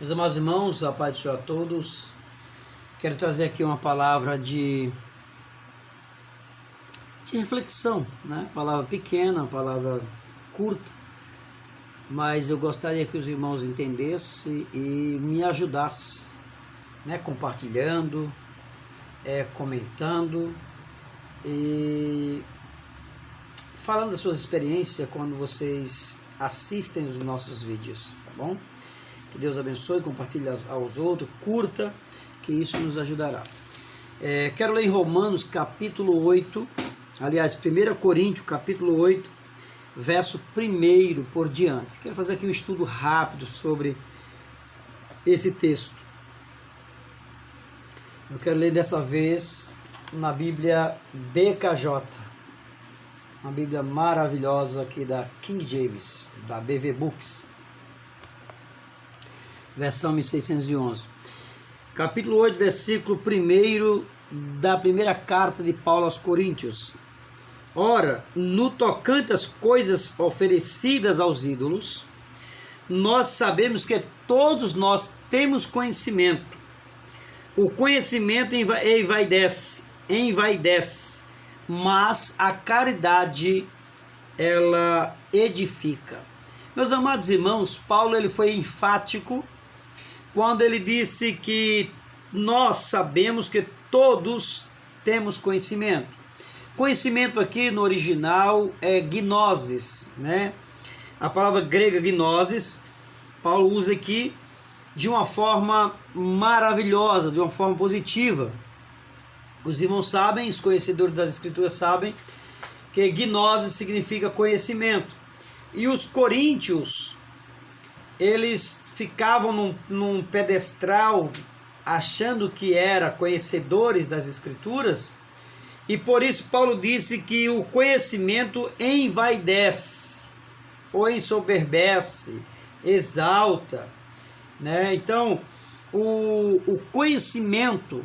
Meus amados irmãos, a paz do Senhor a todos. Quero trazer aqui uma palavra de reflexão, né? Palavra pequena, palavra curta, mas eu gostaria que os irmãos entendessem e me ajudassem, né? Compartilhando, comentando e falando das suas experiências quando vocês assistem os nossos vídeos, tá bom? Que Deus abençoe, compartilhe aos outros, curta, que isso nos ajudará. Quero ler em Romanos capítulo 8, aliás, 1 Coríntios capítulo 8, verso 1 por diante. Quero fazer aqui um estudo rápido sobre esse texto. Eu quero ler dessa vez na Bíblia BKJ, uma Bíblia maravilhosa aqui da King James, da BV Books. Versão 1611. Capítulo 8, versículo 1 da primeira carta de Paulo aos Coríntios. Ora, no tocante às coisas oferecidas aos ídolos, nós sabemos que todos nós temos conhecimento. O conhecimento envaidece, mas a caridade, ela edifica. Meus amados irmãos, Paulo ele foi enfático quando ele disse que nós sabemos que todos temos conhecimento. Conhecimento aqui no original é gnosis, né? A palavra grega gnosis, Paulo usa aqui de uma forma maravilhosa, de uma forma positiva. Os irmãos sabem, os conhecedores das escrituras sabem, que gnosis significa conhecimento. E os coríntios, eles ficavam num pedestal achando que eram conhecedores das escrituras, e por isso Paulo disse que o conhecimento envaidece, ou ensoberbece, exalta, né? Então, o conhecimento,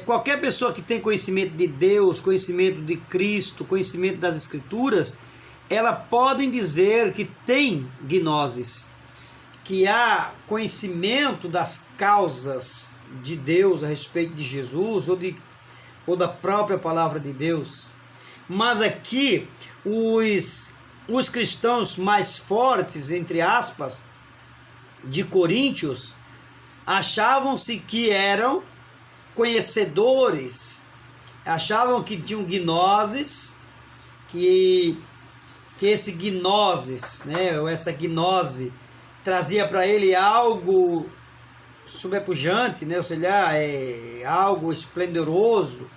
qualquer pessoa que tem conhecimento de Deus, conhecimento de Cristo, conhecimento das escrituras, elas podem dizer que tem gnosis, que há conhecimento das causas de Deus a respeito de Jesus ou da própria palavra de Deus. Mas aqui os cristãos mais fortes, entre aspas, de Coríntios, achavam-se que eram conhecedores, achavam que tinham gnosis, que esse gnosis, né, ou essa gnose, trazia para ele algo subepujante, né, ou seja, algo esplendoroso.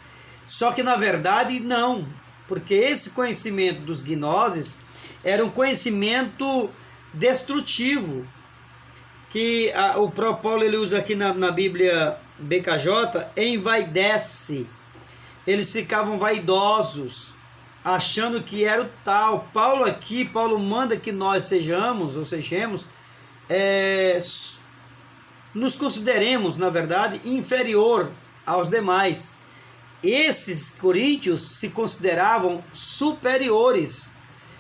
Só que na verdade não, porque esse conhecimento dos gnoses era um conhecimento destrutivo, que o próprio Paulo ele usa aqui na Bíblia BKJ, envaidece. Eles ficavam vaidosos, achando que era o tal. Paulo manda que nós sejamos, nos consideremos, na verdade, inferior aos demais. Esses coríntios se consideravam superiores.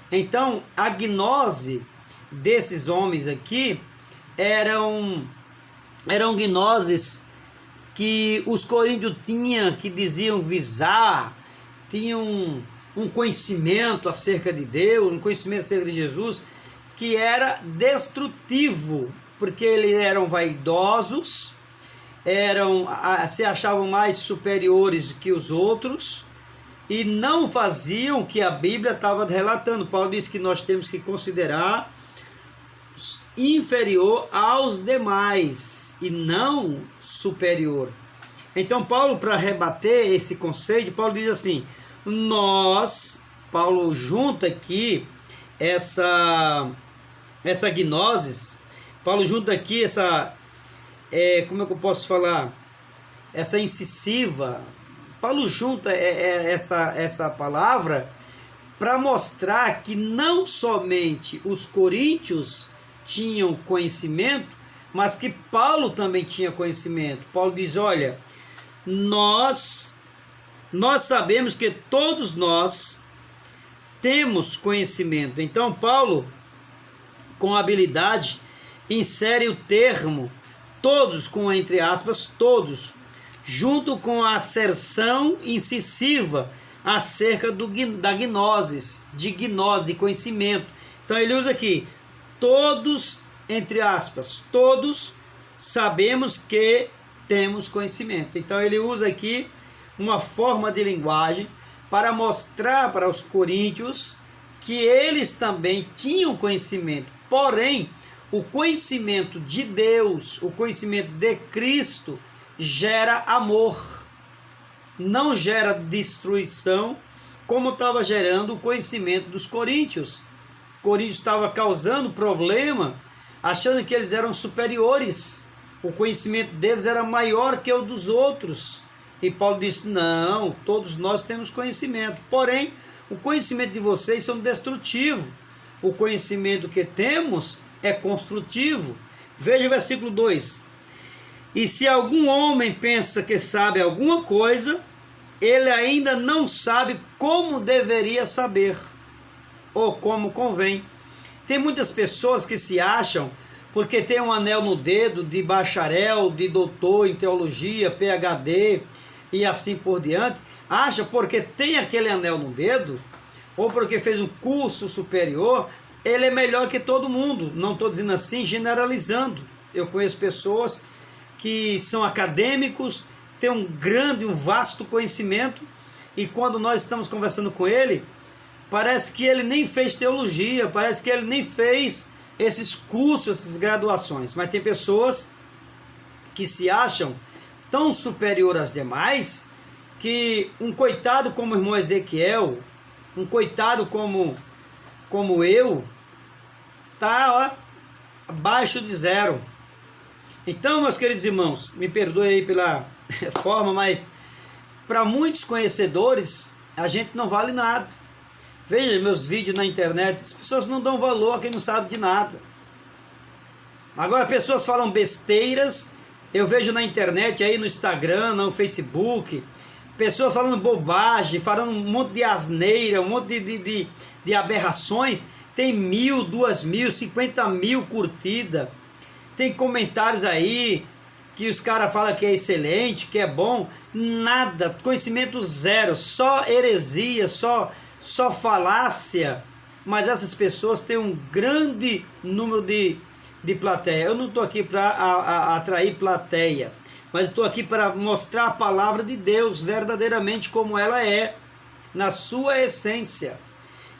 Então, a gnose desses homens aqui eram gnoses que os coríntios tinham, que diziam visar, tinham um conhecimento acerca de Deus, um conhecimento acerca de Jesus, que era destrutivo, porque eles eram vaidosos, se achavam mais superiores que os outros, e não faziam o que a Bíblia estava relatando. Paulo diz que nós temos que considerar inferior aos demais, e não superior. Então Paulo, para rebater esse conceito, Paulo diz assim, Paulo junta aqui essa gnosis, Paulo junta aqui como é que eu posso falar? Essa incisiva, Paulo junta essa palavra para mostrar que não somente os coríntios tinham conhecimento, mas que Paulo também tinha conhecimento. Paulo diz, olha, nós sabemos que todos nós temos conhecimento. Então Paulo, com habilidade, insere o termo todos com entre aspas todos, junto com a asserção incisiva acerca da gnosis, de conhecimento. Então ele usa aqui todos entre aspas, todos sabemos que temos conhecimento. Então ele usa aqui uma forma de linguagem para mostrar para os coríntios que eles também tinham conhecimento. Porém, o conhecimento de Deus, o conhecimento de Cristo, gera amor, não gera destruição, como estava gerando o conhecimento dos coríntios. Coríntios estava causando problema, achando que eles eram superiores, o conhecimento deles era maior que o dos outros. E Paulo disse, não, todos nós temos conhecimento, porém, o conhecimento de vocês são destrutivo, o conhecimento que temos é construtivo. Veja o versículo 2. E se algum homem pensa que sabe alguma coisa, ele ainda não sabe como deveria saber, ou como convém. Tem muitas pessoas que se acham, porque tem um anel no dedo de bacharel, de doutor em teologia, PhD e assim por diante, acha porque tem aquele anel no dedo, ou porque fez um curso superior, ele é melhor que todo mundo. Não estou dizendo assim, generalizando. Eu conheço pessoas que são acadêmicos, têm um vasto conhecimento, e quando nós estamos conversando com ele, parece que ele nem fez teologia, parece que ele nem fez esses cursos, essas graduações. Mas tem pessoas que se acham tão superior às demais, que um coitado como o irmão Ezequiel, um coitado como eu, está abaixo de zero. Então, meus queridos irmãos, me perdoe aí pela forma, mas para muitos conhecedores, a gente não vale nada. Veja meus vídeos na internet, as pessoas não dão valor a quem não sabe de nada. Agora, pessoas falam besteiras, eu vejo na internet, aí no Instagram, no Facebook, pessoas falando bobagem, falando um monte de asneira, um monte de aberrações, tem 1.000, 2.000, 50.000 curtidas, tem comentários aí que os caras falam que é excelente, que é bom, nada, conhecimento zero, só heresia, só falácia, mas essas pessoas têm um grande número de plateia. Eu não estou aqui para atrair plateia, mas estou aqui para mostrar a palavra de Deus verdadeiramente como ela é, na sua essência.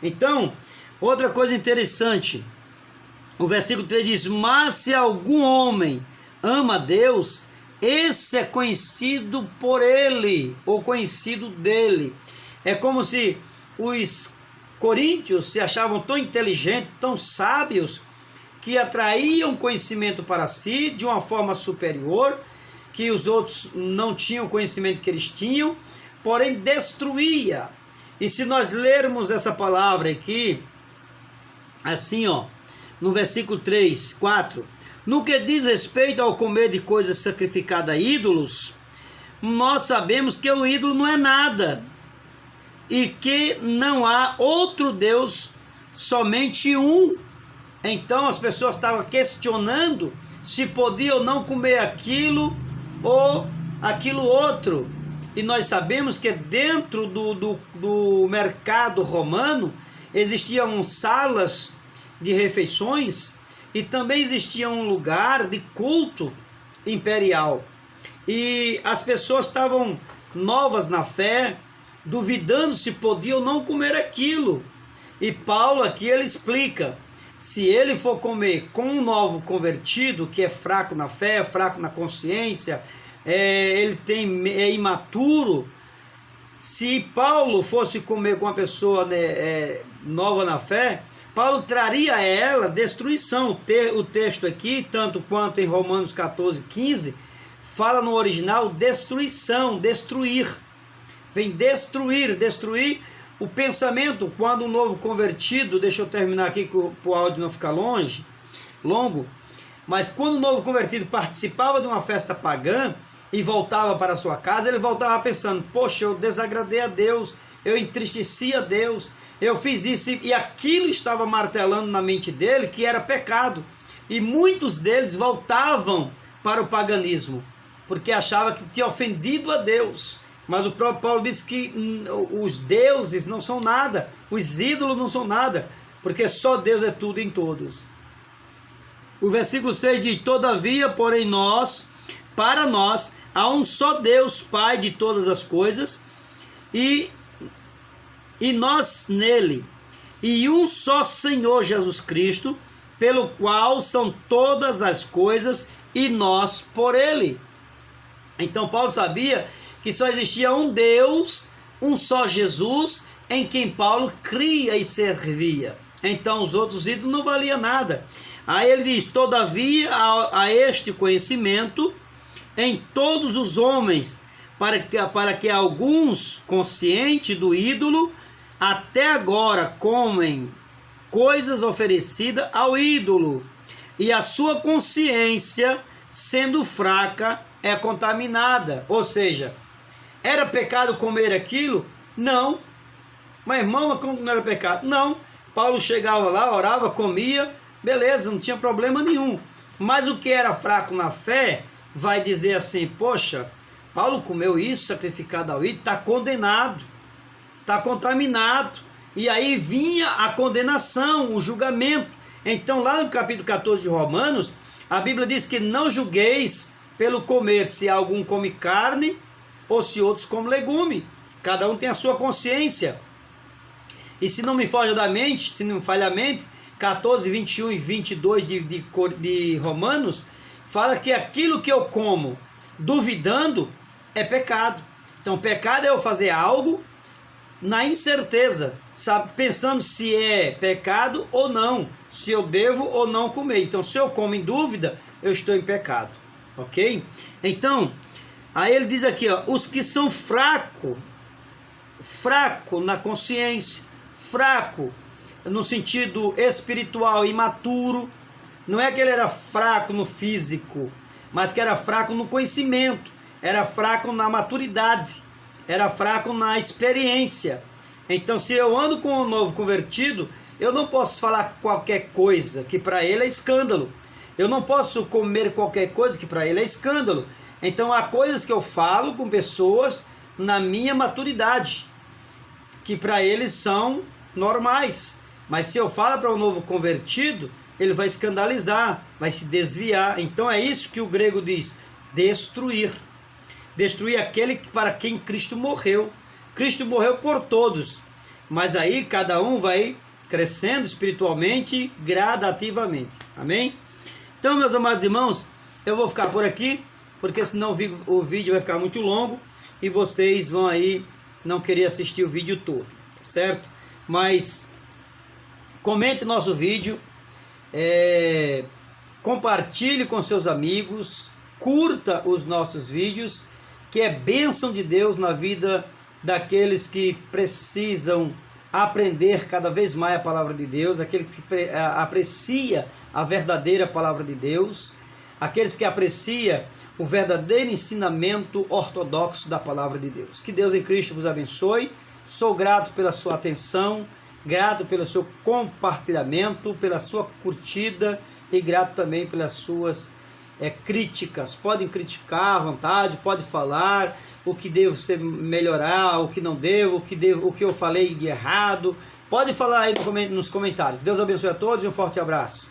Então, outra coisa interessante, o versículo 3 diz, mas se algum homem ama a Deus, esse é conhecido por ele, ou conhecido dele. É como se os coríntios se achavam tão inteligentes, tão sábios, que atraíam conhecimento para si de uma forma superior, que os outros não tinham o conhecimento que eles tinham, porém destruía. E se nós lermos essa palavra aqui, assim no versículo 3, 4, no que diz respeito ao comer de coisas sacrificadas a ídolos, nós sabemos que o ídolo não é nada, e que não há outro Deus, somente um. Então as pessoas estavam questionando se podia ou não comer aquilo ou aquilo outro. E nós sabemos que dentro do mercado romano existiam salas de refeições e também existia um lugar de culto imperial. E as pessoas estavam novas na fé, duvidando se podia ou não comer aquilo. E Paulo aqui ele explica, se ele for comer com um novo convertido, que é fraco na fé, fraco na consciência, ele é imaturo, se Paulo fosse comer com uma pessoa nova na fé, Paulo traria a ela destruição. O texto aqui, tanto quanto em Romanos 14, 15, fala no original destruição, destruir. Vem destruir o pensamento. Quando um novo convertido, deixa eu terminar aqui para o áudio não ficar longo, mas quando o novo convertido participava de uma festa pagã e voltava para a sua casa, ele voltava pensando, poxa, eu desagradei a Deus, eu entristeci a Deus, eu fiz isso, e aquilo estava martelando na mente dele que era pecado. E muitos deles voltavam para o paganismo, porque achavam que tinha ofendido a Deus. Mas o próprio Paulo disse que os deuses não são nada, os ídolos não são nada, porque só Deus é tudo em todos. O versículo 6 diz: todavia, porém para nós, há um só Deus, Pai de todas as coisas, e nós nele, e um só Senhor Jesus Cristo, pelo qual são todas as coisas, e nós por ele. Então Paulo sabia que só existia um Deus, um só Jesus, em quem Paulo cria e servia. Então os outros ídolos não valiam nada. Aí ele diz: todavia a este conhecimento em todos os homens, para que alguns, conscientes do ídolo, até agora comem coisas oferecidas ao ídolo, e a sua consciência, sendo fraca, é contaminada. Ou seja, era pecado comer aquilo? Não. Mas irmão, não era pecado? Não. Paulo chegava lá, orava, comia, beleza, não tinha problema nenhum. Mas o que era fraco na fé vai dizer assim: poxa, Paulo comeu isso, sacrificado ao ídolo, está condenado, está contaminado. E aí vinha a condenação, o julgamento. Então lá no capítulo 14 de Romanos, a Bíblia diz que não julgueis pelo comer, se algum come carne ou se outros comem legume. Cada um tem a sua consciência. E se não me falha da mente, se não me falha a mente, 14, 21 e 22 de Romanos, fala que aquilo que eu como duvidando é pecado. Então pecado é eu fazer algo na incerteza, sabe, pensando se é pecado ou não, se eu devo ou não comer. Então se eu como em dúvida, eu estou em pecado, ok? Então, aí ele diz aqui, ó, os que são fraco na consciência, fraco no sentido espiritual, imaturo. Não é que ele era fraco no físico, mas que era fraco no conhecimento, era fraco na maturidade, era fraco na experiência. Então, se eu ando com um novo convertido, eu não posso falar qualquer coisa que para ele é escândalo. Eu não posso comer qualquer coisa que para ele é escândalo. Então, há coisas que eu falo com pessoas na minha maturidade, que para eles são normais. Mas se eu falo para um novo convertido, ele vai escandalizar, vai se desviar. Então é isso que o grego diz: destruir. Destruir aquele para quem Cristo morreu. Cristo morreu por todos, mas aí cada um vai crescendo espiritualmente, gradativamente. Amém? Então, meus amados irmãos, eu vou ficar por aqui, porque senão o vídeo vai ficar muito longo e vocês vão aí não querer assistir o vídeo todo, certo? Mas comente nosso vídeo, compartilhe com seus amigos, curta os nossos vídeos, que é bênção de Deus na vida daqueles que precisam aprender cada vez mais a palavra de Deus, aqueles que aprecia a verdadeira palavra de Deus, aqueles que apreciam o verdadeiro ensinamento ortodoxo da palavra de Deus. Que Deus em Cristo vos abençoe. Sou grato pela sua atenção, grato pelo seu compartilhamento, pela sua curtida e grato também pelas suas críticas. Podem criticar à vontade, pode falar o que devo melhorar, o que não devo, o que eu falei de errado. Pode falar aí nos comentários. Deus abençoe a todos e um forte abraço.